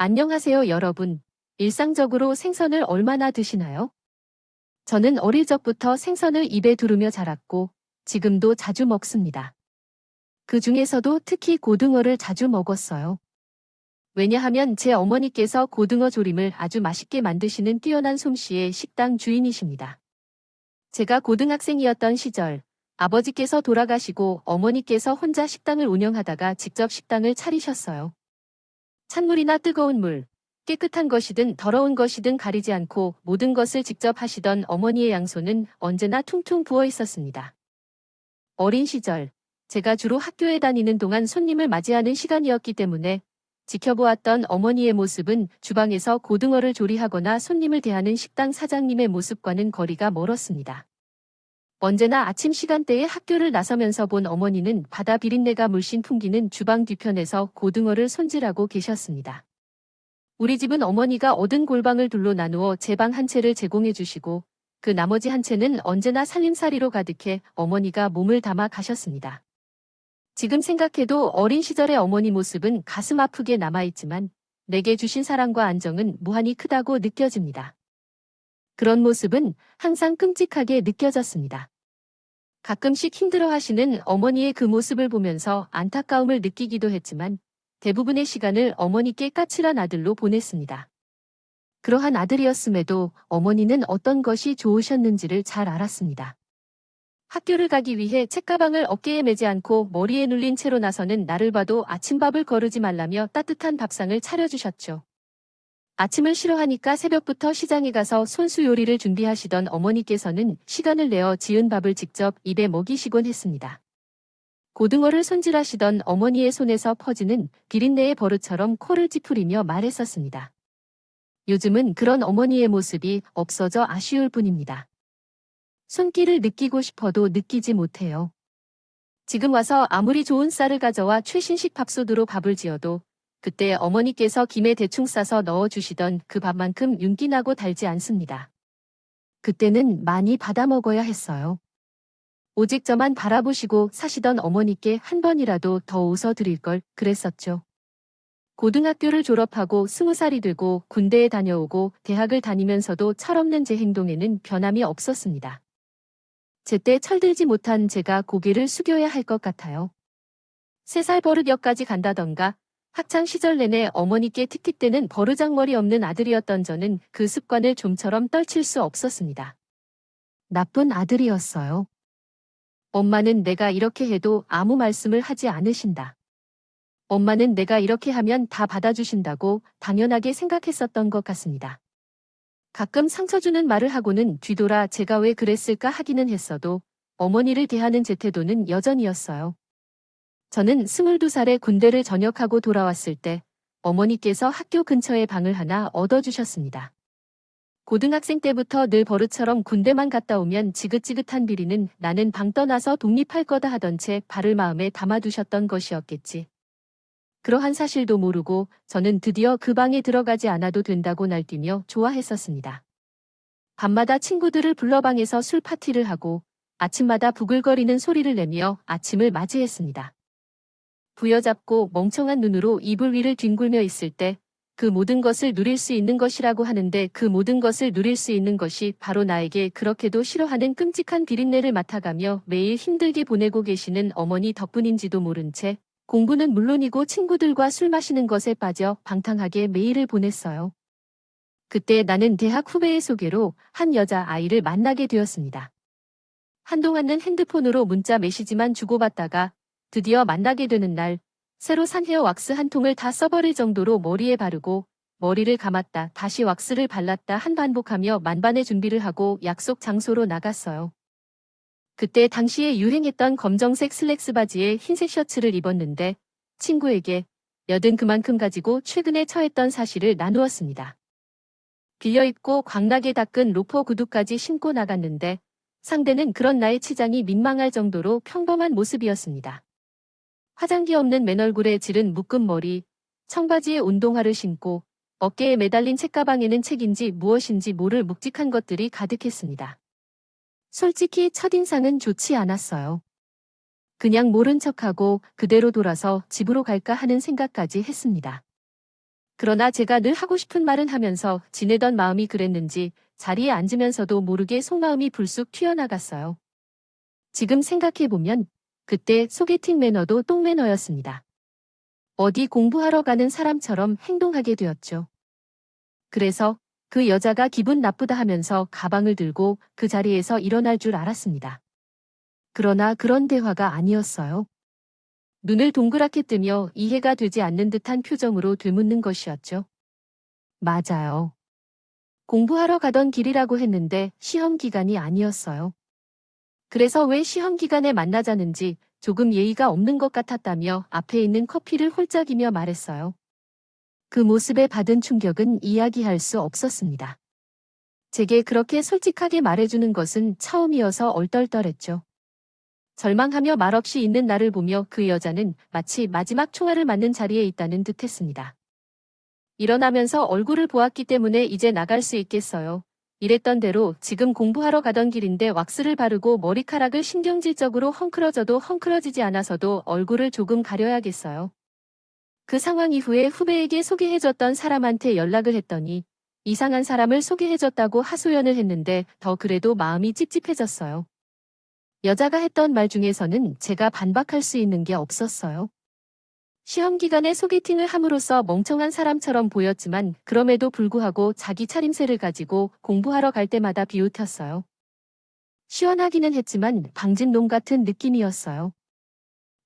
안녕하세요, 여러분. 일상적으로 생선을 얼마나 드시나요? 저는 어릴 적부터 생선을 입에 두르며 자랐고, 지금도 자주 먹습니다. 그 중에서도 특히 고등어를 자주 먹었어요. 왜냐하면 제 어머니께서 고등어 조림을 아주 맛있게 만드시는 뛰어난 솜씨의 식당 주인이십니다. 제가 고등학생이었던 시절, 아버지께서 돌아가시고 어머니께서 혼자 식당을 운영하다가 직접 식당을 차리셨어요. 찬물이나 뜨거운 물, 깨끗한 것이든 더러운 것이든 가리지 않고 모든 것을 직접 하시던 어머니의 양손은 언제나 퉁퉁 부어 있었습니다. 어린 시절, 제가 주로 학교에 다니는 동안 손님을 맞이하는 시간이었기 때문에 지켜보았던 어머니의 모습은 주방에서 고등어를 조리하거나 손님을 대하는 식당 사장님의 모습과는 거리가 멀었습니다. 언제나 아침 시간대에 학교를 나서면서 본 어머니는 바다 비린내가 물씬 풍기는 주방 뒤편에서 고등어를 손질하고 계셨습니다. 우리 집은 어머니가 얻은 골방을 둘로 나누어 제 방 한 채를 제공해 주시고 그 나머지 한 채는 언제나 살림살이로 가득해 어머니가 몸을 담아 가셨습니다. 지금 생각해도 어린 시절의 어머니 모습은 가슴 아프게 남아있지만 내게 주신 사랑과 안정은 무한히 크다고 느껴집니다. 그런 모습은 항상 끔찍하게 느껴졌습니다. 가끔씩 힘들어하시는 어머니의 그 모습을 보면서 안타까움을 느끼기도 했지만 대부분의 시간을 어머니께 까칠한 아들로 보냈습니다. 그러한 아들이었음에도 어머니는 어떤 것이 좋으셨는지를 잘 알았습니다. 학교를 가기 위해 책가방을 어깨에 메지 않고 머리에 눌린 채로 나서는 나를 봐도 아침밥을 거르지 말라며 따뜻한 밥상을 차려주셨죠. 아침을 싫어하니까 새벽부터 시장에 가서 손수 요리를 준비하시던 어머니께서는 시간을 내어 지은 밥을 직접 입에 먹이시곤 했습니다. 고등어를 손질하시던 어머니의 손에서 퍼지는 비린내의 버릇처럼 코를 찌푸리며 말했었습니다. 요즘은 그런 어머니의 모습이 없어져 아쉬울 뿐입니다. 손길을 느끼고 싶어도 느끼지 못해요. 지금 와서 아무리 좋은 쌀을 가져와 최신식 밥솥으로 밥을 지어도 그때 어머니께서 김에 대충 싸서 넣어주시던 그 밥만큼 윤기나고 달지 않습니다. 그때는 많이 받아 먹어야 했어요. 오직 저만 바라보시고 사시던 어머니께 한 번이라도 더 웃어드릴 걸 그랬었죠. 고등학교를 졸업하고 20살이 되고 군대에 다녀오고 대학을 다니면서도 철없는 제 행동에는 변함이 없었습니다. 제때 철들지 못한 제가 고개를 숙여야 할 것 같아요. 3살 버릇역까지 간다던가 학창 시절 내내 어머니께 틱틱대는 버르장머리 없는 아들이었던 저는 그 습관을 좀처럼 떨칠 수 없었습니다. 나쁜 아들이었어요. 엄마는 내가 이렇게 해도 아무 말씀을 하지 않으신다. 엄마는 내가 이렇게 하면 다 받아주신다고 당연하게 생각했었던 것 같습니다. 가끔 상처 주는 말을 하고는 뒤돌아 제가 왜 그랬을까 하기는 했어도 어머니를 대하는 제 태도는 여전이었어요. 저는 22살에 군대를 전역하고 돌아왔을 때 어머니께서 학교 근처에 방을 하나 얻어주셨습니다. 고등학생 때부터 늘 버릇처럼 군대만 갔다 오면 지긋지긋한 비리는 나는 방 떠나서 독립할 거다 하던 채 발을 마음에 담아두셨던 것이었겠지. 그러한 사실도 모르고 저는 드디어 그 방에 들어가지 않아도 된다고 날뛰며 좋아했었습니다. 밤마다 친구들을 불러 방에서 술 파티를 하고 아침마다 부글거리는 소리를 내며 아침을 맞이했습니다. 부여잡고 멍청한 눈으로 이불 위를 뒹굴며 있을 때 그 모든 것을 누릴 수 있는 것이라고 하는데 그 모든 것을 누릴 수 있는 것이 바로 나에게 그렇게도 싫어하는 끔찍한 비린내를 맡아가며 매일 힘들게 보내고 계시는 어머니 덕분인지도 모른 채 공부는 물론이고 친구들과 술 마시는 것에 빠져 방탕하게 매일을 보냈어요. 그때 나는 대학 후배의 소개로 한 여자 아이를 만나게 되었습니다. 한동안은 핸드폰으로 문자 메시지만 주고받다가 드디어 만나게 되는 날, 새로 산 헤어 왁스 한 통을 다 써버릴 정도로 머리에 바르고 머리를 감았다 다시 왁스를 발랐다 한 반복하며 만반의 준비를 하고 약속 장소로 나갔어요. 그때 당시에 유행했던 검정색 슬랙스 바지에 흰색 셔츠를 입었는데 친구에게 여든 그만큼 가지고 최근에 처했던 사실을 나누었습니다. 빌려입고 광나게 닦은 로퍼 구두까지 신고 나갔는데 상대는 그런 나의 치장이 민망할 정도로 평범한 모습이었습니다. 화장기 없는 맨얼굴에 지른 묶은 머리, 청바지에 운동화를 신고 어깨에 매달린 책가방에는 책인지 무엇인지 모를 묵직한 것들이 가득했습니다. 솔직히 첫인상은 좋지 않았어요. 그냥 모른 척하고 그대로 돌아서 집으로 갈까 하는 생각까지 했습니다. 그러나 제가 늘 하고 싶은 말은 하면서 지내던 마음이 그랬는지 자리에 앉으면서도 모르게 속마음이 불쑥 튀어나갔어요. 지금 생각해보면 그때 소개팅 매너도 똥매너였습니다. 어디 공부하러 가는 사람처럼 행동하게 되었죠. 그래서 그 여자가 기분 나쁘다 하면서 가방을 들고 그 자리에서 일어날 줄 알았습니다. 그러나 그런 대화가 아니었어요. 눈을 동그랗게 뜨며 이해가 되지 않는 듯한 표정으로 되묻는 것이었죠. 맞아요. 공부하러 가던 길이라고 했는데 시험 기간이 아니었어요. 그래서 왜 시험 기간에 만나자는지 조금 예의가 없는 것 같았다며 앞에 있는 커피를 홀짝이며 말했어요. 그 모습에 받은 충격은 이야기할 수 없었습니다. 제게 그렇게 솔직하게 말해주는 것은 처음이어서 얼떨떨했죠. 절망하며 말없이 있는 나를 보며 그 여자는 마치 마지막 총알을 맞는 자리에 있다는 듯 했습니다. 일어나면서 얼굴을 보았기 때문에 이제 나갈 수 있겠어요. 이랬던 대로 지금 공부하러 가던 길인데 왁스를 바르고 머리카락을 신경질적으로 헝클어져도 헝클어지지 않아서도 얼굴을 조금 가려야겠어요. 그 상황 이후에 후배에게 소개해줬던 사람한테 연락을 했더니 이상한 사람을 소개해줬다고 하소연을 했는데 더 그래도 마음이 찝찝해졌어요. 여자가 했던 말 중에서는 제가 반박할 수 있는 게 없었어요. 시험 기간에 소개팅을 함으로써 멍청한 사람처럼 보였지만 그럼에도 불구하고 자기 차림새를 가지고 공부하러 갈 때마다 비웃었어요. 시원하기는 했지만 방진놈 같은 느낌이었어요.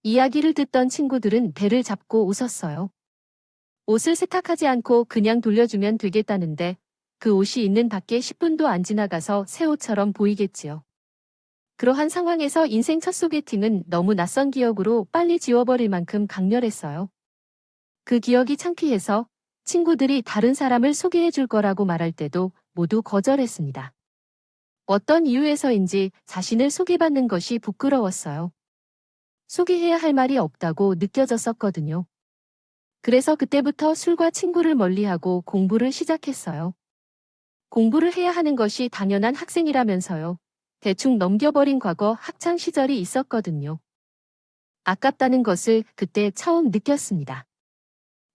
이야기를 듣던 친구들은 배를 잡고 웃었어요. 옷을 세탁하지 않고 그냥 돌려주면 되겠다는데 그 옷이 있는 밖에 10분도 안 지나가서 새 옷처럼 보이겠지요. 그러한 상황에서 인생 첫 소개팅은 너무 낯선 기억으로 빨리 지워버릴 만큼 강렬했어요. 그 기억이 창피해서 친구들이 다른 사람을 소개해 줄 거라고 말할 때도 모두 거절했습니다. 어떤 이유에서인지 자신을 소개받는 것이 부끄러웠어요. 소개해야 할 말이 없다고 느껴졌었거든요. 그래서 그때부터 술과 친구를 멀리하고 공부를 시작했어요. 공부를 해야 하는 것이 당연한 학생이라면서요. 대충 넘겨버린 과거 학창 시절이 있었거든요. 아깝다는 것을 그때 처음 느꼈습니다.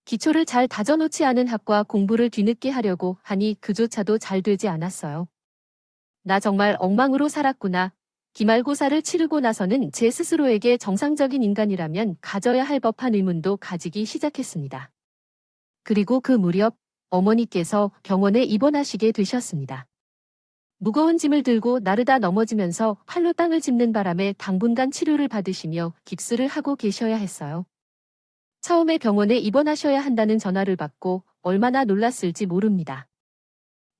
기초를 잘 다져놓지 않은 학과 공부를 뒤늦게 하려고 하니 그조차도 잘 되지 않았어요. 나 정말 엉망으로 살았구나. 기말고사를 치르고 나서는 제 스스로에게 정상적인 인간이라면 가져야 할 법한 의문도 가지기 시작했습니다. 그리고 그 무렵 어머니께서 병원에 입원하시게 되셨습니다. 무거운 짐을 들고 나르다 넘어지면서 팔로 땅을 짚는 바람에 당분간 치료를 받으시며 깁스를 하고 계셔야 했어요. 처음에 병원에 입원하셔야 한다는 전화를 받고 얼마나 놀랐을지 모릅니다.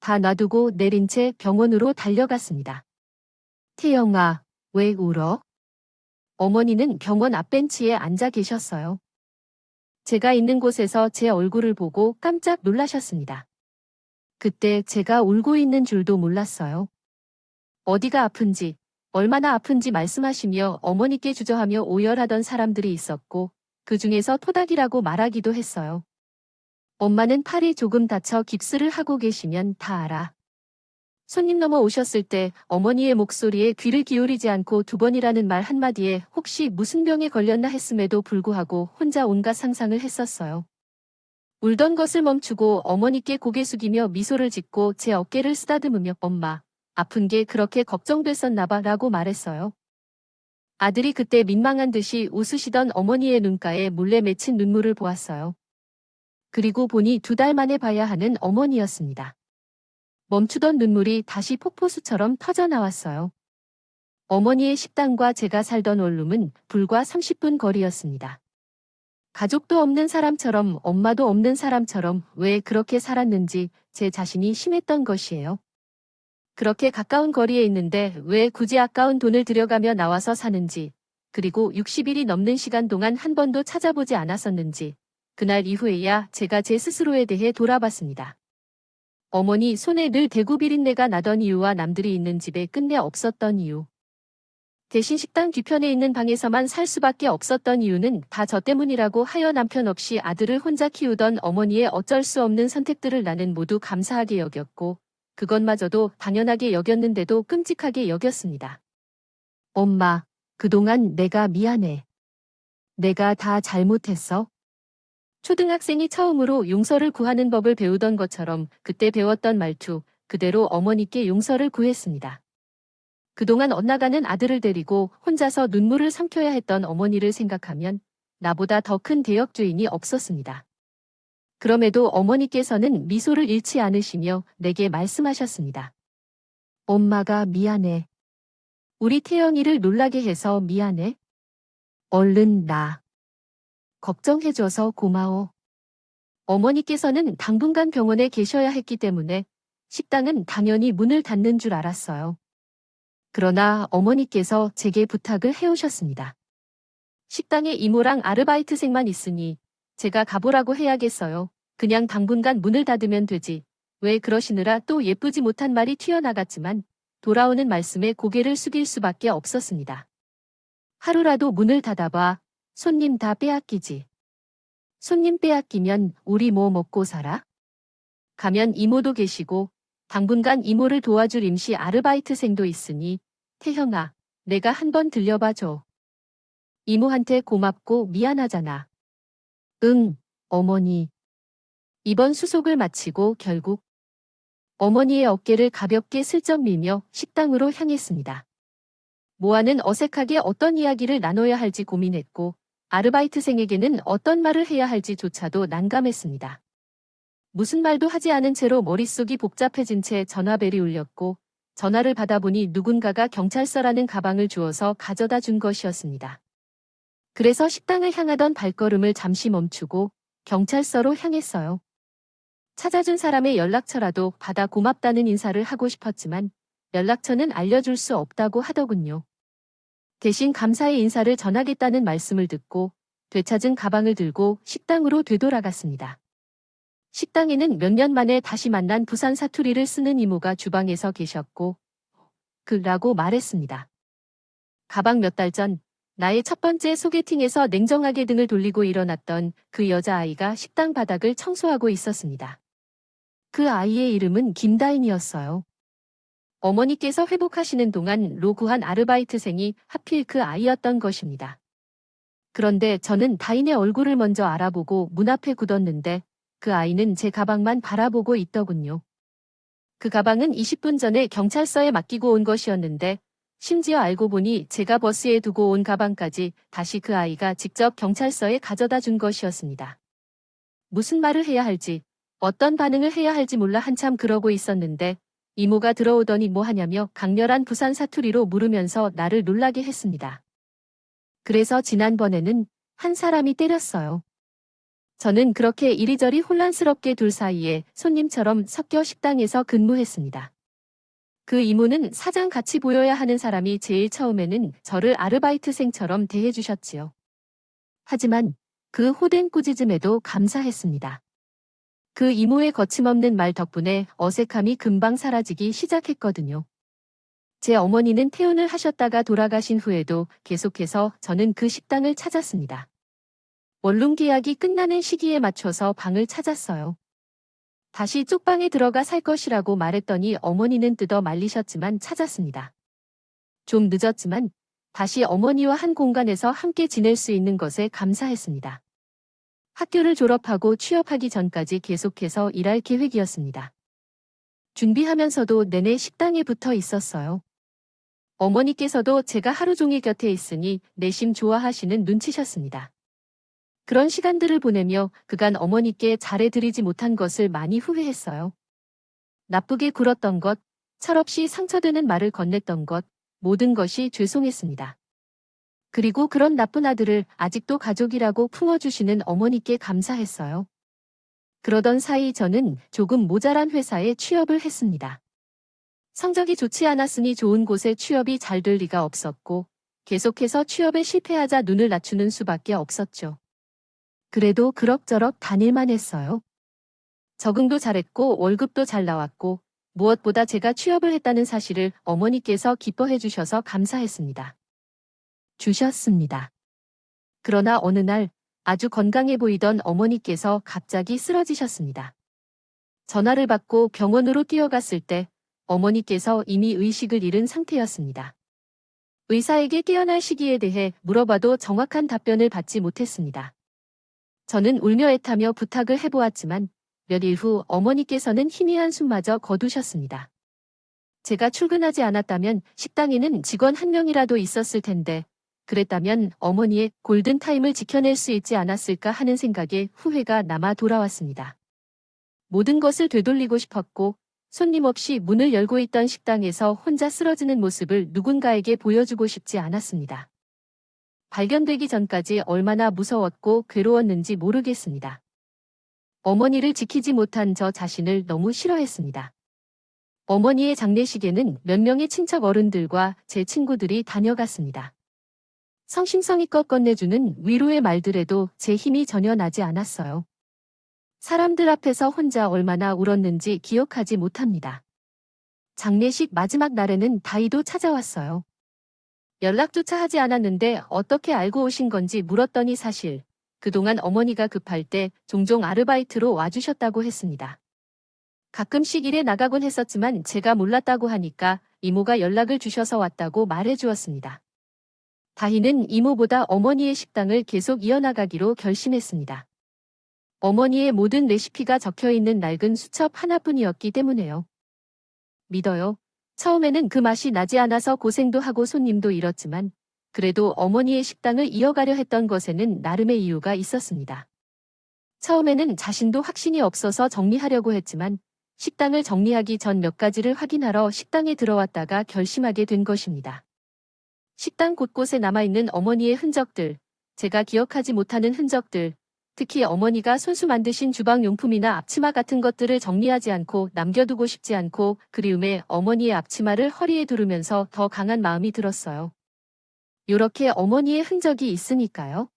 다 놔두고 내린 채 병원으로 달려갔습니다. 태영아, 왜 울어? 어머니는 병원 앞벤치에 앉아 계셨어요. 제가 있는 곳에서 제 얼굴을 보고 깜짝 놀라셨습니다. 그때 제가 울고 있는 줄도 몰랐어요. 어디가 아픈지, 얼마나 아픈지 말씀하시며 어머니께 주저하며 오열하던 사람들이 있었고 그 중에서 토닥이라고 말하기도 했어요. 엄마는 팔이 조금 다쳐 깁스를 하고 계시면 다 알아. 손님 넘어오셨을 때 어머니의 목소리에 귀를 기울이지 않고 두 번이라는 말 한마디에 혹시 무슨 병에 걸렸나 했음에도 불구하고 혼자 온갖 상상을 했었어요. 울던 것을 멈추고 어머니께 고개 숙이며 미소를 짓고 제 어깨를 쓰다듬으며 엄마, 아픈 게 그렇게 걱정됐었나 봐 라고 말했어요. 아들이 그때 민망한 듯이 웃으시던 어머니의 눈가에 몰래 맺힌 눈물을 보았어요. 그리고 보니 2달 만에 봐야 하는 어머니였습니다. 멈추던 눈물이 다시 폭포수처럼 터져나왔어요. 어머니의 식당과 제가 살던 원룸은 불과 30분 거리였습니다. 가족도 없는 사람처럼 엄마도 없는 사람처럼 왜 그렇게 살았는지 제 자신이 심했던 것이에요. 그렇게 가까운 거리에 있는데 왜 굳이 아까운 돈을 들여가며 나와서 사는지, 그리고 60일이 넘는 시간 동안 한 번도 찾아보지 않았었는지, 그날 이후에야 제가 제 스스로에 대해 돌아봤습니다. 어머니 손에 늘 대구 비린내가 나던 이유와 남들이 있는 집에 끝내 없었던 이유. 대신 식당 뒤편에 있는 방에서만 살 수밖에 없었던 이유는 다 저 때문이라고 하여 남편 없이 아들을 혼자 키우던 어머니의 어쩔 수 없는 선택들을 나는 모두 감사하게 여겼고 그것마저도 당연하게 여겼는데도 끔찍하게 여겼습니다. 엄마, 그동안 내가 미안해. 내가 다 잘못했어. 초등학생이 처음으로 용서를 구하는 법을 배우던 것처럼 그때 배웠던 말투 그대로 어머니께 용서를 구했습니다. 그동안 엇나가는 아들을 데리고 혼자서 눈물을 삼켜야 했던 어머니를 생각하면 나보다 더 큰 대역죄인이 없었습니다. 그럼에도 어머니께서는 미소를 잃지 않으시며 내게 말씀하셨습니다. 엄마가 미안해. 우리 태영이를 놀라게 해서 미안해. 얼른 나. 걱정해줘서 고마워. 어머니께서는 당분간 병원에 계셔야 했기 때문에 식당은 당연히 문을 닫는 줄 알았어요. 그러나 어머니께서 제게 부탁을 해오셨습니다. 식당에 이모랑 아르바이트생만 있으니 제가 가보라고 해야겠어요. 그냥 당분간 문을 닫으면 되지. 왜 그러시느라 또 예쁘지 못한 말이 튀어나갔지만 돌아오는 말씀에 고개를 숙일 수밖에 없었습니다. 하루라도 문을 닫아봐. 손님 다 빼앗기지. 손님 빼앗기면 우리 뭐 먹고 살아? 가면 이모도 계시고 당분간 이모를 도와줄 임시 아르바이트생도 있으니 태형아, 내가 한번 들려봐 줘. 이모한테 고맙고 미안하잖아. 응, 어머니. 이번 수속을 마치고 결국 어머니의 어깨를 가볍게 슬쩍 밀며 식당으로 향했습니다. 모아는 어색하게 어떤 이야기를 나눠야 할지 고민했고 아르바이트생에게는 어떤 말을 해야 할지조차도 난감했습니다. 무슨 말도 하지 않은 채로 머릿속이 복잡해진 채 전화벨이 울렸고 전화를 받아보니 누군가가 경찰서라는 가방을 주어서 가져다 준 것이었습니다. 그래서 식당을 향하던 발걸음을 잠시 멈추고 경찰서로 향했어요. 찾아준 사람의 연락처라도 받아 고맙다는 인사를 하고 싶었지만 연락처는 알려줄 수 없다고 하더군요. 대신 감사의 인사를 전하겠다는 말씀을 듣고 되찾은 가방을 들고 식당으로 되돌아갔습니다. 식당에는 몇 년 만에 다시 만난 부산 사투리를 쓰는 이모가 주방에서 계셨고 라고 말했습니다. 가방 몇 달 전 나의 첫 번째 소개팅에서 냉정하게 등을 돌리고 일어났던 그 여자아이가 식당 바닥을 청소하고 있었습니다. 그 아이의 이름은 김다인이었어요. 어머니께서 회복하시는 동안 로 구한 아르바이트생이 하필 그 아이였던 것입니다. 그런데 저는 다인의 얼굴을 먼저 알아보고 문 앞에 굳었는데 그 아이는 제 가방만 바라보고 있더군요. 그 가방은 20분 전에 경찰서에 맡기고 온 것이었는데 심지어 알고 보니 제가 버스에 두고 온 가방까지 다시 그 아이가 직접 경찰서에 가져다 준 것이었습니다. 무슨 말을 해야 할지, 어떤 반응을 해야 할지 몰라 한참 그러고 있었는데 이모가 들어오더니 뭐 하냐며 강렬한 부산 사투리로 물으면서 나를 놀라게 했습니다. 그래서 지난번에는 한 사람이 때렸어요. 저는 그렇게 이리저리 혼란스럽게 둘 사이에 손님처럼 섞여 식당에서 근무했습니다. 그 이모는 사장 같이 보여야 하는 사람이 제일 처음에는 저를 아르바이트생처럼 대해주셨지요. 하지만 그 호된 꾸짖음에도 감사했습니다. 그 이모의 거침없는 말 덕분에 어색함이 금방 사라지기 시작했거든요. 제 어머니는 퇴원을 하셨다가 돌아가신 후에도 계속해서 저는 그 식당을 찾았습니다. 원룸 계약이 끝나는 시기에 맞춰서 방을 찾았어요. 다시 쪽방에 들어가 살 것이라고 말했더니 어머니는 뜯어 말리셨지만 찾았습니다. 좀 늦었지만 다시 어머니와 한 공간에서 함께 지낼 수 있는 것에 감사했습니다. 학교를 졸업하고 취업하기 전까지 계속해서 일할 계획이었습니다. 준비하면서도 내내 식당에 붙어 있었어요. 어머니께서도 제가 하루 종일 곁에 있으니 내심 좋아하시는 눈치셨습니다. 그런 시간들을 보내며 그간 어머니께 잘해드리지 못한 것을 많이 후회했어요. 나쁘게 굴었던 것, 철없이 상처되는 말을 건넸던 것, 모든 것이 죄송했습니다. 그리고 그런 나쁜 아들을 아직도 가족이라고 품어주시는 어머니께 감사했어요. 그러던 사이 저는 조금 모자란 회사에 취업을 했습니다. 성적이 좋지 않았으니 좋은 곳에 취업이 잘 될 리가 없었고 계속해서 취업에 실패하자 눈을 낮추는 수밖에 없었죠. 그래도 그럭저럭 다닐만 했어요. 적응도 잘했고 월급도 잘 나왔고 무엇보다 제가 취업을 했다는 사실을 어머니께서 기뻐해 주셔서 감사했습니다. 주셨습니다. 그러나 어느 날 아주 건강해 보이던 어머니께서 갑자기 쓰러지셨습니다. 전화를 받고 병원으로 뛰어갔을 때 어머니께서 이미 의식을 잃은 상태였습니다. 의사에게 깨어날 시기에 대해 물어봐도 정확한 답변을 받지 못했습니다. 저는 울며 애타며 부탁을 해보았지만 몇 일 후 어머니께서는 희미한 한숨마저 거두셨습니다. 제가 출근하지 않았다면 식당에는 직원 한 명이라도 있었을 텐데 그랬다면 어머니의 골든타임을 지켜낼 수 있지 않았을까 하는 생각에 후회가 남아 돌아왔습니다. 모든 것을 되돌리고 싶었고 손님 없이 문을 열고 있던 식당에서 혼자 쓰러지는 모습을 누군가에게 보여주고 싶지 않았습니다. 발견되기 전까지 얼마나 무서웠고 괴로웠는지 모르겠습니다. 어머니를 지키지 못한 저 자신을 너무 싫어했습니다. 어머니의 장례식에는 몇 명의 친척 어른들과 제 친구들이 다녀갔습니다. 성심성의껏 건네주는 위로의 말들에도 제 힘이 전혀 나지 않았어요. 사람들 앞에서 혼자 얼마나 울었는지 기억하지 못합니다. 장례식 마지막 날에는 다이도 찾아왔어요. 연락조차 하지 않았는데 어떻게 알고 오신 건지 물었더니 사실 그동안 어머니가 급할 때 종종 아르바이트로 와주셨다고 했습니다. 가끔씩 일에 나가곤 했었지만 제가 몰랐다고 하니까 이모가 연락을 주셔서 왔다고 말해주었습니다. 다희는 이모보다 어머니의 식당을 계속 이어나가기로 결심했습니다. 어머니의 모든 레시피가 적혀있는 낡은 수첩 하나뿐이었기 때문에요. 믿어요. 처음에는 그 맛이 나지 않아서 고생도 하고 손님도 잃었지만 그래도 어머니의 식당을 이어가려 했던 것에는 나름의 이유가 있었습니다. 처음에는 자신도 확신이 없어서 정리하려고 했지만 식당을 정리하기 전 몇 가지를 확인하러 식당에 들어왔다가 결심하게 된 것입니다. 식당 곳곳에 남아있는 어머니의 흔적들, 제가 기억하지 못하는 흔적들, 특히 어머니가 손수 만드신 주방용품이나 앞치마 같은 것들을 정리하지 않고 남겨두고 싶지 않고 그리움에 어머니의 앞치마를 허리에 두르면서 더 강한 마음이 들었어요. 요렇게 어머니의 흔적이 있으니까요.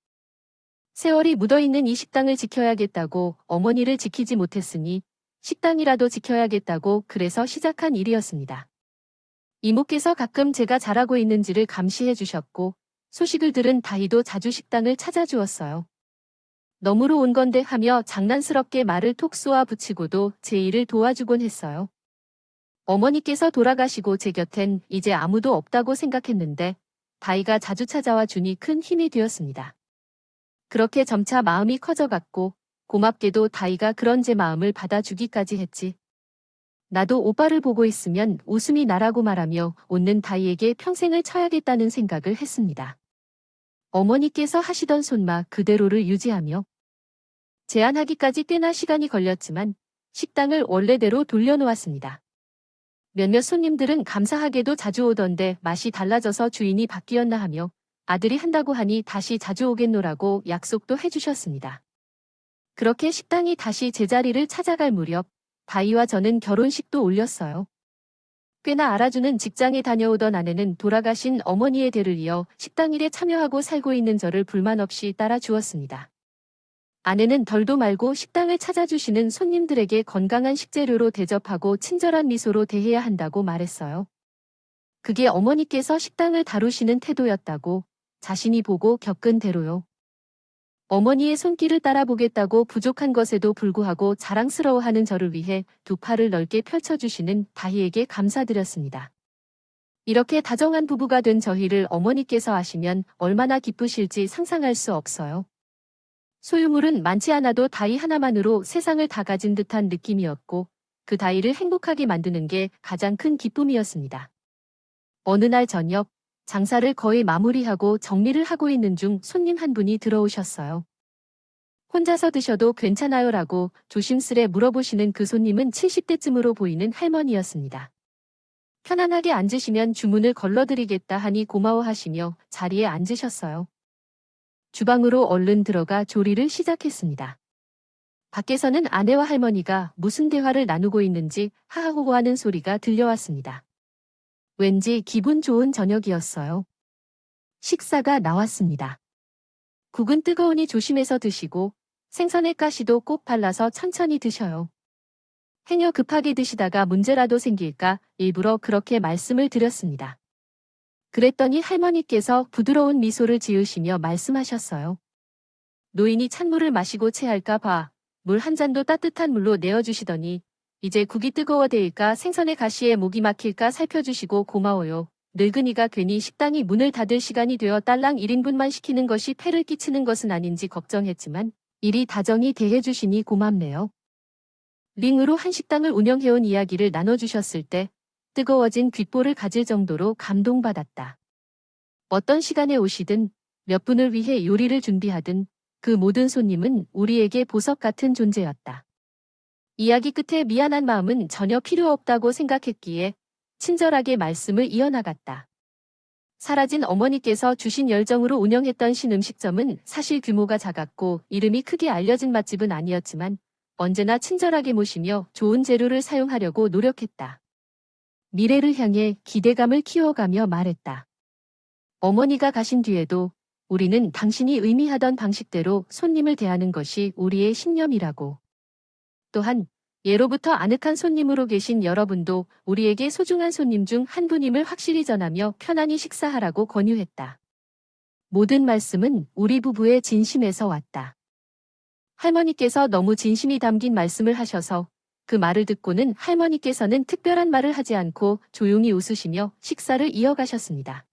세월이 묻어있는 이 식당을 지켜야겠다고 어머니를 지키지 못했으니 식당이라도 지켜야겠다고 그래서 시작한 일이었습니다. 이모께서 가끔 제가 잘하고 있는지를 감시해 주셨고 소식을 들은 다희도 자주 식당을 찾아주었어요. 너무로 온 건데 하며 장난스럽게 말을 톡 쏘아 붙이고도 제 일을 도와주곤 했어요. 어머니께서 돌아가시고 제 곁엔 이제 아무도 없다고 생각했는데 다희가 자주 찾아와 주니 큰 힘이 되었습니다. 그렇게 점차 마음이 커져갔고 고맙게도 다희가 그런 제 마음을 받아주기까지 했지. 나도 오빠를 보고 있으면 웃음이 나라고 말하며 웃는 다희에게 평생을 쳐야겠다는 생각을 했습니다. 어머니께서 하시던 손맛 그대로를 유지하며 제안하기까지 꽤나 시간이 걸렸지만 식당을 원래대로 돌려놓았습니다. 몇몇 손님들은 감사하게도 자주 오던데 맛이 달라져서 주인이 바뀌었나 하며 아들이 한다고 하니 다시 자주 오겠노라고 약속도 해주셨습니다. 그렇게 식당이 다시 제자리를 찾아갈 무렵 다희와 저는 결혼식도 올렸어요. 꽤나 알아주는 직장에 다녀오던 아내는 돌아가신 어머니의 대를 이어 식당 일에 참여하고 살고 있는 저를 불만 없이 따라주었습니다. 아내는 덜도 말고 식당을 찾아주시는 손님들에게 건강한 식재료로 대접하고 친절한 미소로 대해야 한다고 말했어요. 그게 어머니께서 식당을 다루시는 태도였다고 자신이 보고 겪은 대로요. 어머니의 손길을 따라보겠다고 부족한 것에도 불구하고 자랑스러워하는 저를 위해 두 팔을 넓게 펼쳐주시는 다희에게 감사드렸습니다. 이렇게 다정한 부부가 된 저희를 어머니께서 아시면 얼마나 기쁘실지 상상할 수 없어요. 소유물은 많지 않아도 다희 하나만으로 세상을 다 가진 듯한 느낌이었고 그 다희를 행복하게 만드는 게 가장 큰 기쁨이었습니다. 어느 날 저녁 장사를 거의 마무리하고 정리를 하고 있는 중 손님 한 분이 들어오셨어요. 혼자서 드셔도 괜찮아요라고 조심스레 물어보시는 그 손님은 70대쯤으로 보이는 할머니였습니다. 편안하게 앉으시면 주문을 걸러드리겠다 하니 고마워하시며 자리에 앉으셨어요. 주방으로 얼른 들어가 조리를 시작했습니다. 밖에서는 아내와 할머니가 무슨 대화를 나누고 있는지 하하호호하는 소리가 들려왔습니다. 왠지 기분 좋은 저녁이었어요. 식사가 나왔습니다. 국은 뜨거우니 조심해서 드시고 생선의 가시도 꼭 발라서 천천히 드셔요. 행여 급하게 드시다가 문제라도 생길까 일부러 그렇게 말씀을 드렸습니다. 그랬더니 할머니께서 부드러운 미소를 지으시며 말씀하셨어요. 노인이 찬물을 마시고 체할까 봐 물 한 잔도 따뜻한 물로 내어주시더니 이제 국이 뜨거워대일까 생선의 가시에 목이 막힐까 살펴주시고 고마워요. 늙은이가 괜히 식당이 문을 닫을 시간이 되어 딸랑 1인분만 시키는 것이 폐를 끼치는 것은 아닌지 걱정했지만 이리 다정히 대해주시니 고맙네요. 링으로 한식당을 운영해온 이야기를 나눠주셨을 때 뜨거워진 귓볼을 가질 정도로 감동받았다. 어떤 시간에 오시든 몇 분을 위해 요리를 준비하든 그 모든 손님은 우리에게 보석 같은 존재였다. 이야기 끝에 미안한 마음은 전혀 필요 없다고 생각했기에 친절하게 말씀을 이어나갔다. 사라진 어머니께서 주신 열정으로 운영했던 신음식점은 사실 규모가 작았고 이름이 크게 알려진 맛집은 아니었지만 언제나 친절하게 모시며 좋은 재료를 사용하려고 노력했다. 미래를 향해 기대감을 키워가며 말했다. 어머니가 가신 뒤에도 우리는 당신이 의미하던 방식대로 손님을 대하는 것이 우리의 신념이라고. 또한 예로부터 아늑한 손님으로 계신 여러분도 우리에게 소중한 손님 중 한 분임을 확실히 전하며 편안히 식사하라고 권유했다. 모든 말씀은 우리 부부의 진심에서 왔다. 할머니께서 너무 진심이 담긴 말씀을 하셔서 그 말을 듣고는 할머니께서는 특별한 말을 하지 않고 조용히 웃으시며 식사를 이어가셨습니다.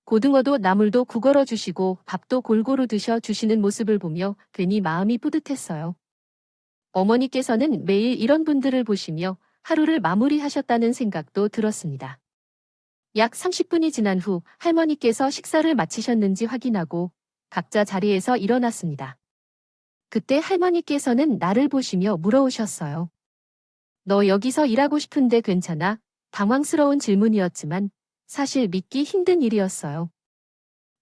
고등어도 나물도 국어러 주시고 밥도 골고루 드셔 주시는 모습을 보며 괜히 마음이 뿌듯했어요. 어머니께서는 매일 이런 분들을 보시며 하루를 마무리하셨다는 생각도 들었습니다. 약 30분이 지난 후 할머니께서 식사를 마치셨는지 확인하고 각자 자리에서 일어났습니다. 그때 할머니께서는 나를 보시며 물어오셨어요. 너 여기서 일하고 싶은데 괜찮아? 당황스러운 질문이었지만 사실 믿기 힘든 일이었어요.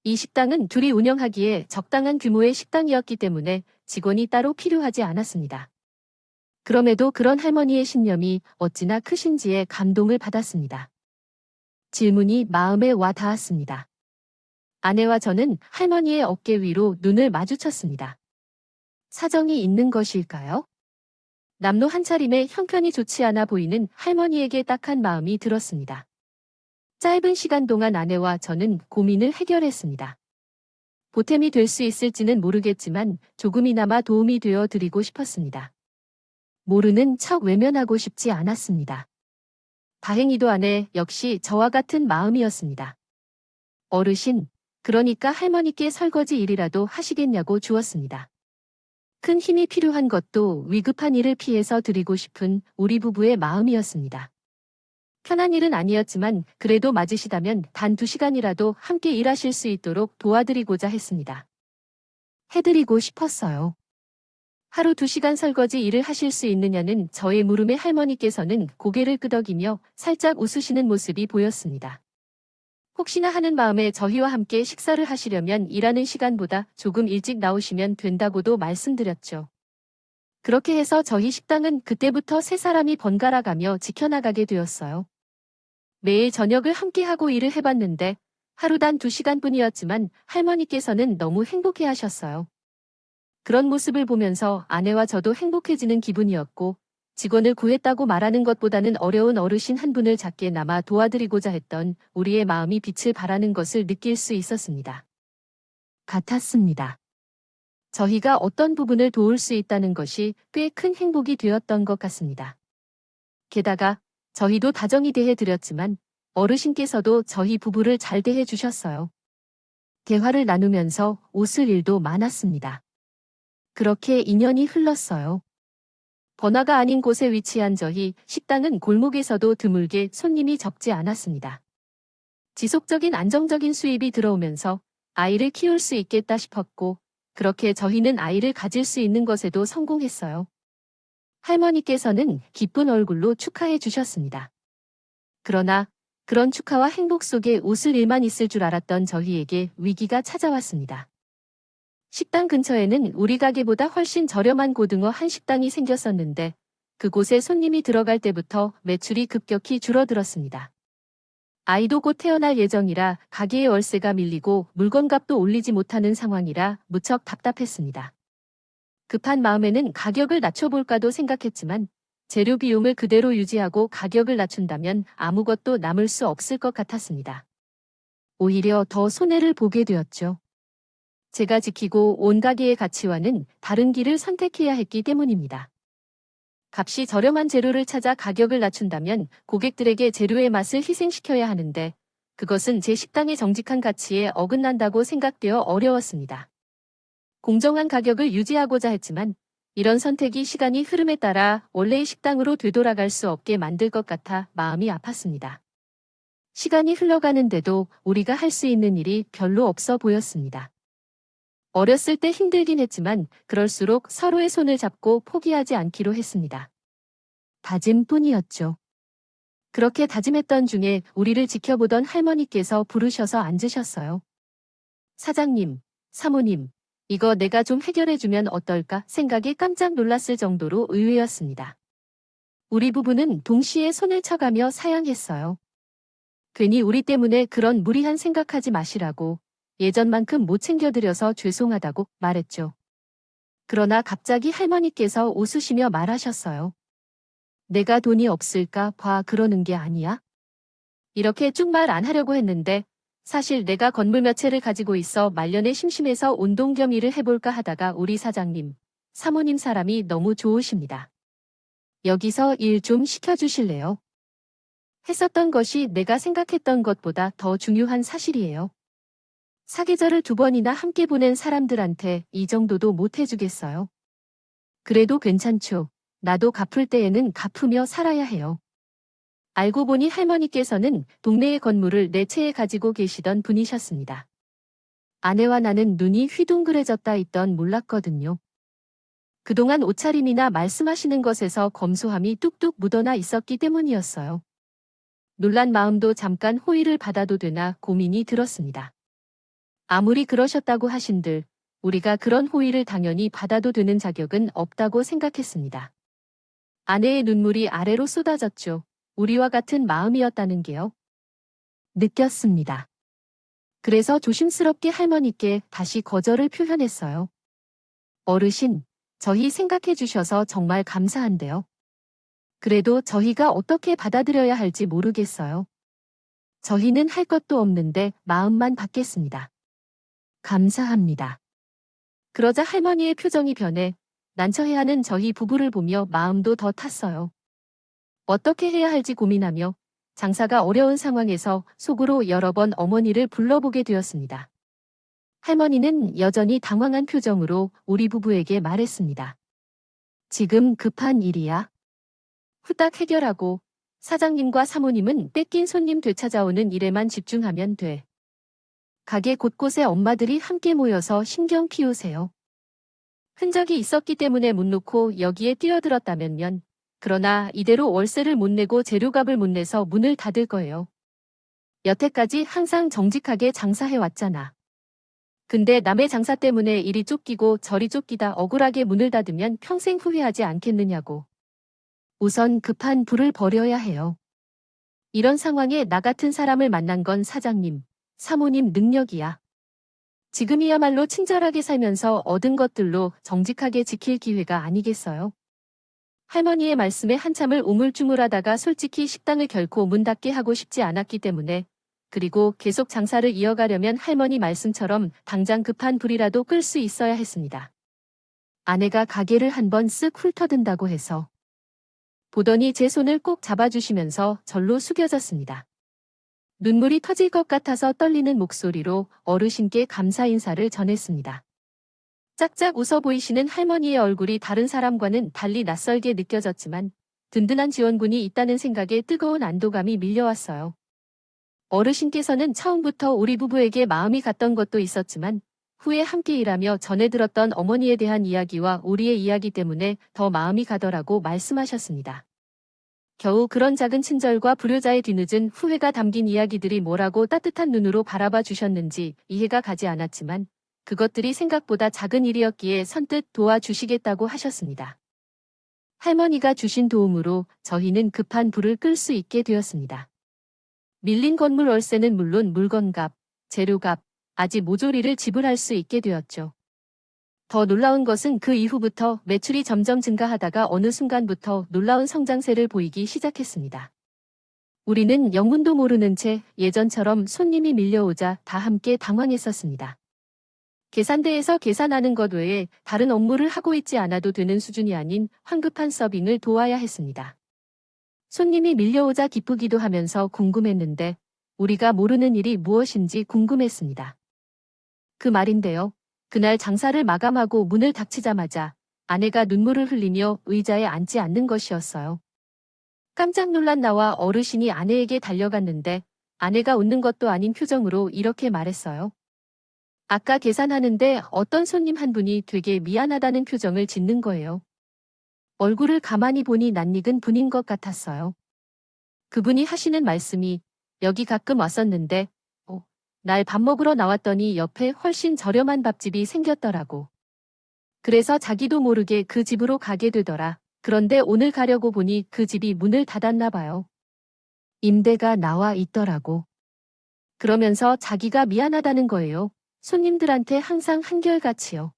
이 식당은 둘이 운영하기에 적당한 규모의 식당이었기 때문에 직원이 따로 필요하지 않았습니다. 그럼에도 그런 할머니의 신념이 어찌나 크신지에 감동을 받았습니다. 질문이 마음에 와 닿았습니다. 아내와 저는 할머니의 어깨 위로 눈을 마주쳤습니다. 사정이 있는 것일까요? 남로 한 차림에 형편이 좋지 않아 보이는 할머니에게 딱한 마음이 들었습니다. 짧은 시간 동안 아내와 저는 고민을 해결했습니다. 보탬이 될 수 있을지는 모르겠지만 조금이나마 도움이 되어 드리고 싶었습니다. 모르는 척 외면하고 싶지 않았습니다. 다행히도 아내 역시 저와 같은 마음이었습니다. 어르신, 그러니까 할머니께 설거지 일이라도 하시겠냐고 주었습니다. 큰 힘이 필요한 것도 위급한 일을 피해서 드리고 싶은 우리 부부의 마음이었습니다. 편한 일은 아니었지만 그래도 맞으시다면 단 2시간이라도 함께 일하실 수 있도록 도와드리고자 했습니다. 해드리고 싶었어요. 하루 2시간 설거지 일을 하실 수 있느냐는 저의 물음에 할머니께서는 고개를 끄덕이며 살짝 웃으시는 모습이 보였습니다. 혹시나 하는 마음에 저희와 함께 식사를 하시려면 일하는 시간보다 조금 일찍 나오시면 된다고도 말씀드렸죠. 그렇게 해서 저희 식당은 그때부터 3사람이 번갈아가며 지켜나가게 되었어요. 매일 저녁을 함께하고 일을 해봤는데 하루 단 2시간뿐이었지만 할머니께서는 너무 행복해하셨어요. 그런 모습을 보면서 아내와 저도 행복해지는 기분이었고 직원을 구했다고 말하는 것보다는 어려운 어르신 한 분을 작게 남아 도와드리고자 했던 우리의 마음이 빛을 발하는 것을 느낄 수 있었습니다. 같았습니다. 저희가 어떤 부분을 도울 수 있다는 것이 꽤 큰 행복이 되었던 것 같습니다. 게다가 저희도 다정히 대해 드렸지만 어르신께서도 저희 부부를 잘 대해 주셨어요. 대화를 나누면서 웃을 일도 많았습니다. 그렇게 인연이 흘렀어요. 번화가 아닌 곳에 위치한 저희 식당은 골목에서도 드물게 손님이 적지 않았습니다. 지속적인 안정적인 수입이 들어오면서 아이를 키울 수 있겠다 싶었고 그렇게 저희는 아이를 가질 수 있는 것에도 성공했어요. 할머니께서는 기쁜 얼굴로 축하해 주셨습니다. 그러나 그런 축하와 행복 속에 웃을 일만 있을 줄 알았던 저희에게 위기가 찾아왔습니다. 식당 근처에는 우리 가게보다 훨씬 저렴한 고등어 한식당이 생겼었는데 그곳에 손님이 들어갈 때부터 매출이 급격히 줄어들었습니다. 아이도 곧 태어날 예정이라 가게의 월세가 밀리고 물건값도 올리지 못하는 상황이라 무척 답답했습니다. 급한 마음에는 가격을 낮춰볼까도 생각했지만 재료 비용을 그대로 유지하고 가격을 낮춘다면 아무것도 남을 수 없을 것 같았습니다. 오히려 더 손해를 보게 되었죠. 제가 지키고 온 가게의 가치와는 다른 길을 선택해야 했기 때문입니다. 값이 저렴한 재료를 찾아 가격을 낮춘다면 고객들에게 재료의 맛을 희생시켜야 하는데 그것은 제 식당의 정직한 가치에 어긋난다고 생각되어 어려웠습니다. 공정한 가격을 유지하고자 했지만 이런 선택이 시간이 흐름에 따라 원래의 식당으로 되돌아갈 수 없게 만들 것 같아 마음이 아팠습니다. 시간이 흘러가는데도 우리가 할 수 있는 일이 별로 없어 보였습니다. 어렸을 때 힘들긴 했지만 그럴수록 서로의 손을 잡고 포기하지 않기로 했습니다. 다짐뿐이었죠. 그렇게 다짐했던 중에 우리를 지켜보던 할머니께서 부르셔서 앉으셨어요. 사장님, 사모님, 이거 내가 좀 해결해주면 어떨까 생각에 깜짝 놀랐을 정도로 의외였습니다. 우리 부부는 동시에 손을 쳐가며 사양했어요. 괜히 우리 때문에 그런 무리한 생각하지 마시라고 예전만큼 못 챙겨드려서 죄송하다고 말했죠. 그러나 갑자기 할머니께서 웃으시며 말하셨어요. 내가 돈이 없을까 봐 그러는 게 아니야? 이렇게 쭉 말 안 하려고 했는데 사실 내가 건물 몇 채를 가지고 있어 말년에 심심해서 운동 겸 일을 해볼까 하다가 우리 사장님, 사모님 사람이 너무 좋으십니다. 여기서 일 좀 시켜주실래요? 했었던 것이 내가 생각했던 것보다 더 중요한 사실이에요. 사계절을 2번이나 함께 보낸 사람들한테 이 정도도 못 해주겠어요. 그래도 괜찮죠. 나도 갚을 때에는 갚으며 살아야 해요. 알고 보니 할머니께서는 동네의 건물을 4채에 가지고 계시던 분이셨습니다. 아내와 나는 눈이 휘둥그레졌다 있던 몰랐거든요. 그동안 옷차림이나 말씀하시는 것에서 검소함이 뚝뚝 묻어나 있었기 때문이었어요. 놀란 마음도 잠깐 호의를 받아도 되나 고민이 들었습니다. 아무리 그러셨다고 하신들 우리가 그런 호의를 당연히 받아도 되는 자격은 없다고 생각했습니다. 아내의 눈물이 아래로 쏟아졌죠. 우리와 같은 마음이었다는 게요. 느꼈습니다. 그래서 조심스럽게 할머니께 다시 거절을 표현했어요. 어르신, 저희 생각해 주셔서 정말 감사한데요. 그래도 저희가 어떻게 받아들여야 할지 모르겠어요. 저희는 할 것도 없는데 마음만 받겠습니다. 감사합니다. 그러자 할머니의 표정이 변해 난처해하는 저희 부부를 보며 마음도 더 탔어요. 어떻게 해야 할지 고민하며 장사가 어려운 상황에서 속으로 여러 번 어머니를 불러보게 되었습니다. 할머니는 여전히 당황한 표정으로 우리 부부에게 말했습니다. 지금 급한 일이야. 후딱 해결하고 사장님과 사모님은 뺏긴 손님 되찾아오는 일에만 집중하면 돼. 가게 곳곳에 엄마들이 함께 모여서 신경 키우세요. 흔적이 있었기 때문에 못 놓고 여기에 뛰어들었다면면 그러나 이대로 월세를 못 내고 재료값을 못 내서 문을 닫을 거예요. 여태까지 항상 정직하게 장사해 왔잖아. 근데 남의 장사 때문에 이리 쫓기고 저리 쫓기다 억울하게 문을 닫으면 평생 후회하지 않겠느냐고. 우선 급한 불을 버려야 해요. 이런 상황에 나 같은 사람을 만난 건 사장님, 사모님 능력이야. 지금이야말로 친절하게 살면서 얻은 것들로 정직하게 지킬 기회가 아니겠어요? 할머니의 말씀에 한참을 우물쭈물하다가 솔직히 식당을 결코 문 닫게 하고 싶지 않았기 때문에 그리고 계속 장사를 이어가려면 할머니 말씀처럼 당장 급한 불이라도 끌 수 있어야 했습니다. 아내가 가게를 한번 쓱 훑어든다고 해서 보더니 제 손을 꼭 잡아주시면서 절로 숙여졌습니다. 눈물이 터질 것 같아서 떨리는 목소리로 어르신께 감사 인사를 전했습니다. 짝짝 웃어 보이시는 할머니의 얼굴이 다른 사람과는 달리 낯설게 느껴졌지만 든든한 지원군이 있다는 생각에 뜨거운 안도감이 밀려왔어요. 어르신께서는 처음부터 우리 부부에게 마음이 갔던 것도 있었지만 후에 함께 일하며 전해 들었던 어머니에 대한 이야기와 우리의 이야기 때문에 더 마음이 가더라고 말씀하셨습니다. 겨우 그런 작은 친절과 불효자의 뒤늦은 후회가 담긴 이야기들이 뭐라고 따뜻한 눈으로 바라봐 주셨는지 이해가 가지 않았지만 그것들이 생각보다 작은 일이었기에 선뜻 도와주시겠다고 하셨습니다. 할머니가 주신 도움으로 저희는 급한 불을 끌 수 있게 되었습니다. 밀린 건물 월세는 물론 물건값, 재료값, 아직 모조리를 지불할 수 있게 되었죠. 더 놀라운 것은 그 이후부터 매출이 점점 증가하다가 어느 순간부터 놀라운 성장세를 보이기 시작했습니다. 우리는 영문도 모르는 채 예전처럼 손님이 밀려오자 다 함께 당황했었습니다. 계산대에서 계산하는 것 외에 다른 업무를 하고 있지 않아도 되는 수준이 아닌 황급한 서빙을 도와야 했습니다. 손님이 밀려오자 기쁘기도 하면서 궁금했는데 우리가 모르는 일이 무엇인지 궁금했습니다. 그 말인데요. 그날 장사를 마감하고 문을 닥치자마자 아내가 눈물을 흘리며 의자에 앉지 않는 것이었어요. 깜짝 놀란 나와 어르신이 아내에게 달려갔는데 아내가 웃는 것도 아닌 표정으로 이렇게 말했어요. 아까 계산하는데 어떤 손님 한 분이 되게 미안하다는 표정을 짓는 거예요. 얼굴을 가만히 보니 낯익은 분인 것 같았어요. 그분이 하시는 말씀이 여기 가끔 왔었는데 날 밥 먹으러 나왔더니 옆에 훨씬 저렴한 밥집이 생겼더라고. 그래서 자기도 모르게 그 집으로 가게 되더라. 그런데 오늘 가려고 보니 그 집이 문을 닫았나 봐요. 임대가 나와 있더라고. 그러면서 자기가 미안하다는 거예요. 손님들한테 항상 한결같이요.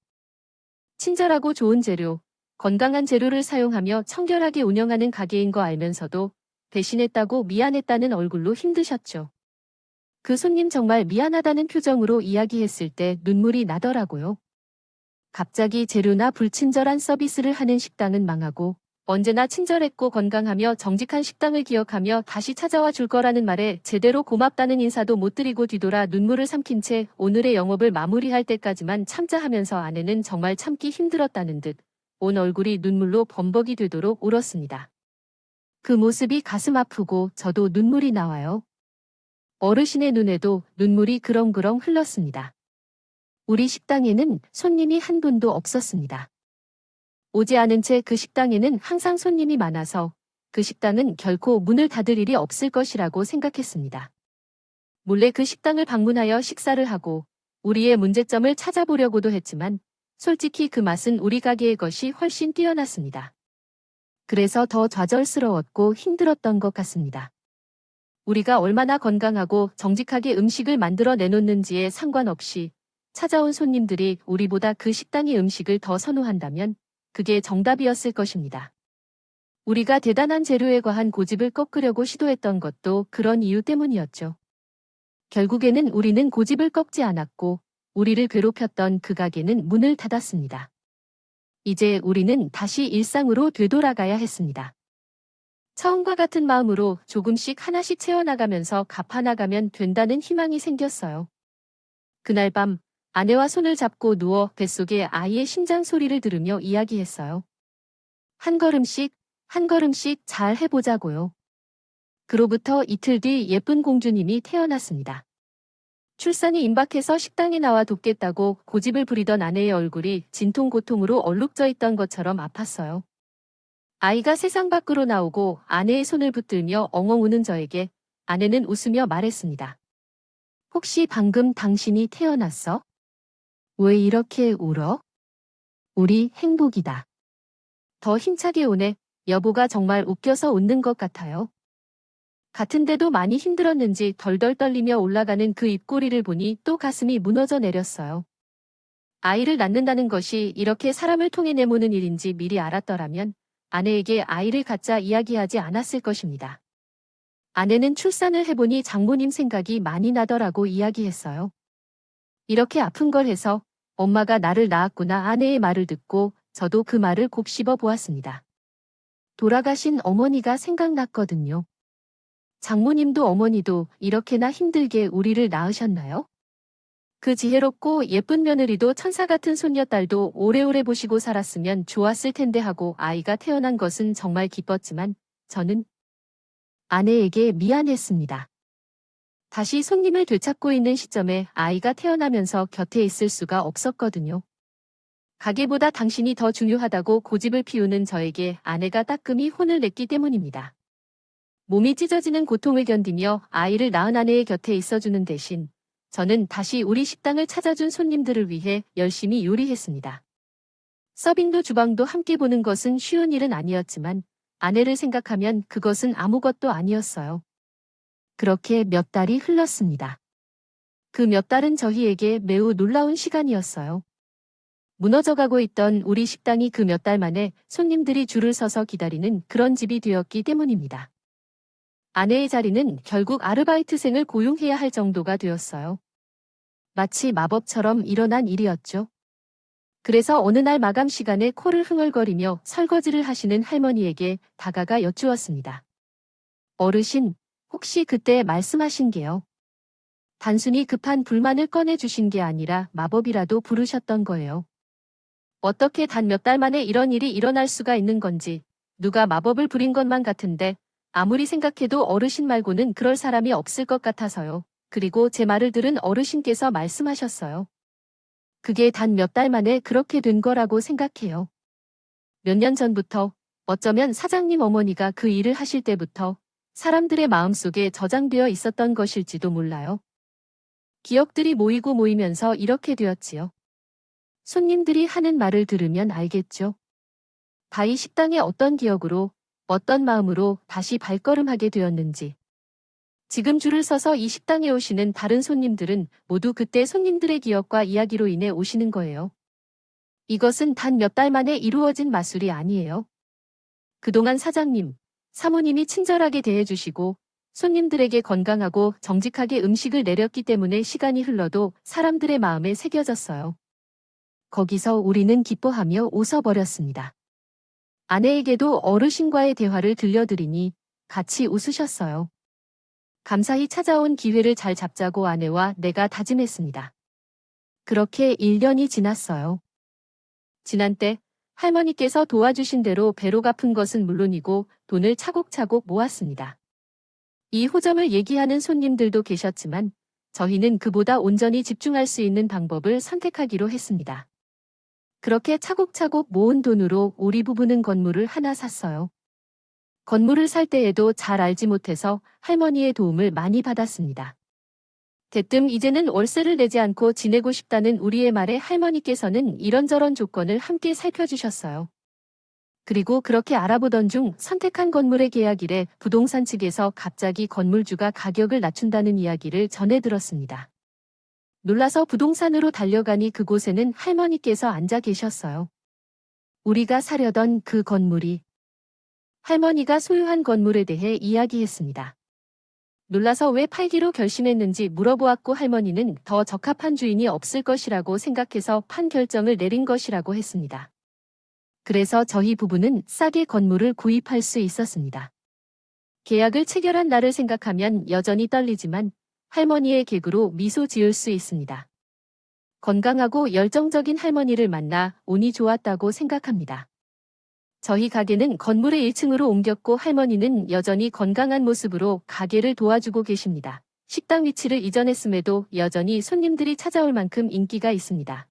친절하고 좋은 재료, 건강한 재료를 사용하며 청결하게 운영하는 가게인 거 알면서도 배신했다고 미안했다는 얼굴로 힘드셨죠. 그 손님 정말 미안하다는 표정으로 이야기했을 때 눈물이 나더라고요. 갑자기 재료나 불친절한 서비스를 하는 식당은 망하고 언제나 친절했고 건강하며 정직한 식당을 기억하며 다시 찾아와 줄 거라는 말에 제대로 고맙다는 인사도 못 드리고 뒤돌아 눈물을 삼킨 채 오늘의 영업을 마무리할 때까지만 참자 하면서 아내는 정말 참기 힘들었다는 듯 온 얼굴이 눈물로 범벅이 되도록 울었습니다. 그 모습이 가슴 아프고 저도 눈물이 나와요. 어르신의 눈에도 눈물이 그렁그렁 흘렀습니다. 우리 식당에는 손님이 한 분도 없었습니다. 오지 않은 채 그 식당에는 항상 손님이 많아서 그 식당은 결코 문을 닫을 일이 없을 것이라고 생각했습니다. 몰래 그 식당을 방문하여 식사를 하고 우리의 문제점을 찾아보려고도 했지만 솔직히 그 맛은 우리 가게의 것이 훨씬 뛰어났습니다. 그래서 더 좌절스러웠고 힘들었던 것 같습니다. 우리가 얼마나 건강하고 정직하게 음식을 만들어 내놓는지에 상관없이 찾아온 손님들이 우리보다 그 식당의 음식을 더 선호한다면 그게 정답이었을 것입니다. 우리가 대단한 재료에 과한 고집을 꺾으려고 시도했던 것도 그런 이유 때문이었죠. 결국에는 우리는 고집을 꺾지 않았고 우리를 괴롭혔던 그 가게는 문을 닫았습니다. 이제 우리는 다시 일상으로 되돌아가야 했습니다. 처음과 같은 마음으로 조금씩 하나씩 채워나가면서 갚아나가면 된다는 희망이 생겼어요. 그날 밤 아내와 손을 잡고 누워 뱃속에 아이의 심장 소리를 들으며 이야기했어요. 한 걸음씩, 한 걸음씩 잘 해보자고요. 그로부터 이틀 뒤 예쁜 공주님이 태어났습니다. 출산이 임박해서 식당에 나와 돕겠다고 고집을 부리던 아내의 얼굴이 진통고통으로 얼룩져 있던 것처럼 아팠어요. 아이가 세상 밖으로 나오고 아내의 손을 붙들며 엉엉 우는 저에게 아내는 웃으며 말했습니다. 혹시 방금 당신이 태어났어? 왜 이렇게 울어? 우리 행복이다. 더 힘차게 오네. 여보가 정말 웃겨서 웃는 것 같아요. 같은데도 많이 힘들었는지 덜덜 떨리며 올라가는 그 입꼬리를 보니 또 가슴이 무너져 내렸어요. 아이를 낳는다는 것이 이렇게 사람을 통해 내모는 일인지 미리 알았더라면 아내에게 아이를 갖자 이야기하지 않았을 것입니다. 아내는 출산을 해보니 장모님 생각이 많이 나더라고 이야기했어요. 이렇게 아픈 걸 해서 엄마가 나를 낳았구나 아내의 말을 듣고 저도 그 말을 곱씹어 보았습니다. 돌아가신 어머니가 생각났거든요. 장모님도 어머니도 이렇게나 힘들게 우리를 낳으셨나요? 그 지혜롭고 예쁜 며느리도 천사 같은 손녀딸도 오래오래 보시고 살았으면 좋았을 텐데 하고 아이가 태어난 것은 정말 기뻤지만 저는 아내에게 미안했습니다. 다시 손님을 되찾고 있는 시점에 아이가 태어나면서 곁에 있을 수가 없었거든요. 가게보다 당신이 더 중요하다고 고집을 피우는 저에게 아내가 따끔히 혼을 냈기 때문입니다. 몸이 찢어지는 고통을 견디며 아이를 낳은 아내의 곁에 있어주는 대신 저는 다시 우리 식당을 찾아준 손님들을 위해 열심히 요리했습니다. 서빙도 주방도 함께 보는 것은 쉬운 일은 아니었지만 아내를 생각하면 그것은 아무것도 아니었어요. 그렇게 몇 달이 흘렀습니다. 그 몇 달은 저희에게 매우 놀라운 시간이었어요. 무너져가고 있던 우리 식당이 그 몇 달 만에 손님들이 줄을 서서 기다리는 그런 집이 되었기 때문입니다. 아내의 자리는 결국 아르바이트생을 고용해야 할 정도가 되었어요. 마치 마법처럼 일어난 일이었죠. 그래서 어느 날 마감 시간에 코를 흥얼거리며 설거지를 하시는 할머니에게 다가가 여쭈었습니다. 어르신, 혹시 그때 말씀하신 게요. 단순히 급한 불만을 꺼내주신 게 아니라 마법이라도 부르셨던 거예요. 어떻게 단 몇 달 만에 이런 일이 일어날 수가 있는 건지, 누가 마법을 부린 것만 같은데 아무리 생각해도 어르신 말고는 그럴 사람이 없을 것 같아서요. 그리고 제 말을 들은 어르신께서 말씀하셨어요. 그게 단 몇 달 만에 그렇게 된 거라고 생각해요. 몇 년 전부터, 어쩌면 사장님 어머니가 그 일을 하실 때부터 사람들의 마음속에 저장되어 있었던 것일지도 몰라요. 기억들이 모이고 모이면서 이렇게 되었지요. 손님들이 하는 말을 들으면 알겠죠. 다이 식당에 어떤 기억으로, 어떤 마음으로 다시 발걸음하게 되었는지. 지금 줄을 서서 이 식당에 오시는 다른 손님들은 모두 그때 손님들의 기억과 이야기로 인해 오시는 거예요. 이것은 단 몇 달 만에 이루어진 마술이 아니에요. 그동안 사장님, 사모님이 친절하게 대해주시고 손님들에게 건강하고 정직하게 음식을 내렸기 때문에 시간이 흘러도 사람들의 마음에 새겨졌어요. 거기서 우리는 기뻐하며 웃어버렸습니다. 아내에게도 어르신과의 대화를 들려드리니 같이 웃으셨어요. 감사히 찾아온 기회를 잘 잡자고 아내와 내가 다짐했습니다. 그렇게 1년이 지났어요. 지난 때 할머니께서 도와주신 대로 배로 갚은 것은 물론이고 돈을 차곡차곡 모았습니다. 이 호점을 얘기하는 손님들도 계셨지만 저희는 그보다 온전히 집중할 수 있는 방법을 선택하기로 했습니다. 그렇게 차곡차곡 모은 돈으로 우리 부부는 건물을 하나 샀어요. 건물을 살 때에도 잘 알지 못해서 할머니의 도움을 많이 받았습니다. 대뜸 이제는 월세를 내지 않고 지내고 싶다는 우리의 말에 할머니께서는 이런저런 조건을 함께 살펴주셨어요. 그리고 그렇게 알아보던 중 선택한 건물의 계약일에 부동산 측에서 갑자기 건물주가 가격을 낮춘다는 이야기를 전해 들었습니다. 놀라서 부동산으로 달려가니 그곳에는 할머니께서 앉아 계셨어요. 우리가 사려던 그 건물이 할머니가 소유한 건물에 대해 이야기했습니다. 놀라서 왜 팔기로 결심했는지 물어보았고 할머니는 더 적합한 주인이 없을 것이라고 생각해서 판 결정을 내린 것이라고 했습니다. 그래서 저희 부부는 싸게 건물을 구입할 수 있었습니다. 계약을 체결한 날을 생각하면 여전히 떨리지만 할머니의 객으로 미소 지을 수 있습니다. 건강하고 열정적인 할머니를 만나 운이 좋았다고 생각합니다. 저희 가게는 건물의 1층으로 옮겼고 할머니는 여전히 건강한 모습으로 가게를 도와주고 계십니다. 식당 위치를 이전했음에도 여전히 손님들이 찾아올 만큼 인기가 있습니다.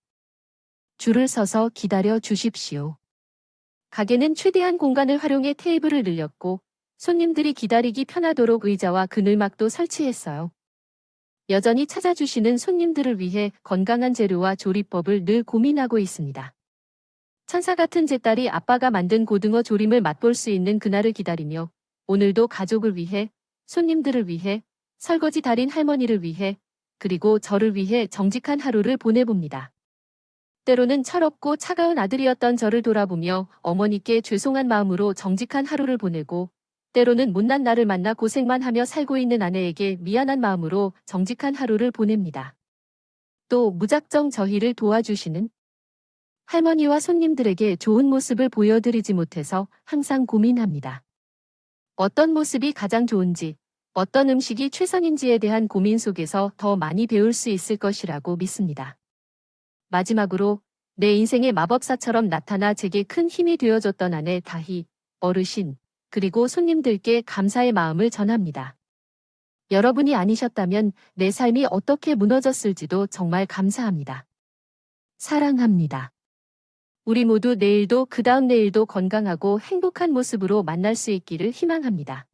줄을 서서 기다려 주십시오. 가게는 최대한 공간을 활용해 테이블을 늘렸고 손님들이 기다리기 편하도록 의자와 그늘막도 설치했어요. 여전히 찾아주시는 손님들을 위해 건강한 재료와 조리법을 늘 고민하고 있습니다. 천사 같은 제 딸이 아빠가 만든 고등어 조림을 맛볼 수 있는 그날을 기다리며 오늘도 가족을 위해, 손님들을 위해, 설거지 달인 할머니를 위해, 그리고 저를 위해 정직한 하루를 보내봅니다. 때로는 철없고 차가운 아들이었던 저를 돌아보며 어머니께 죄송한 마음으로 정직한 하루를 보내고 때로는 못난 나를 만나 고생만 하며 살고 있는 아내에게 미안한 마음으로 정직한 하루를 보냅니다. 또 무작정 저희를 도와주시는 할머니와 손님들에게 좋은 모습을 보여드리지 못해서 항상 고민합니다. 어떤 모습이 가장 좋은지, 어떤 음식이 최선인지에 대한 고민 속에서 더 많이 배울 수 있을 것이라고 믿습니다. 마지막으로 내 인생의 마법사처럼 나타나 제게 큰 힘이 되어줬던 아내 다희, 어르신, 그리고 손님들께 감사의 마음을 전합니다. 여러분이 아니셨다면 내 삶이 어떻게 무너졌을지도 정말 감사합니다. 사랑합니다. 우리 모두 내일도 그 다음 내일도 건강하고 행복한 모습으로 만날 수 있기를 희망합니다.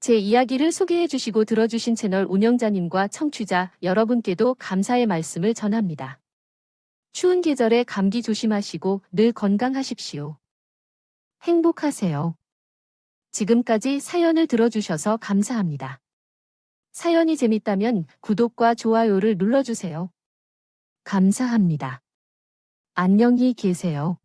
제 이야기를 소개해 주시고 들어주신 채널 운영자님과 청취자 여러분께도 감사의 말씀을 전합니다. 추운 계절에 감기 조심하시고 늘 건강하십시오. 행복하세요. 지금까지 사연을 들어주셔서 감사합니다. 사연이 재밌다면 구독과 좋아요를 눌러주세요. 감사합니다. 안녕히 계세요.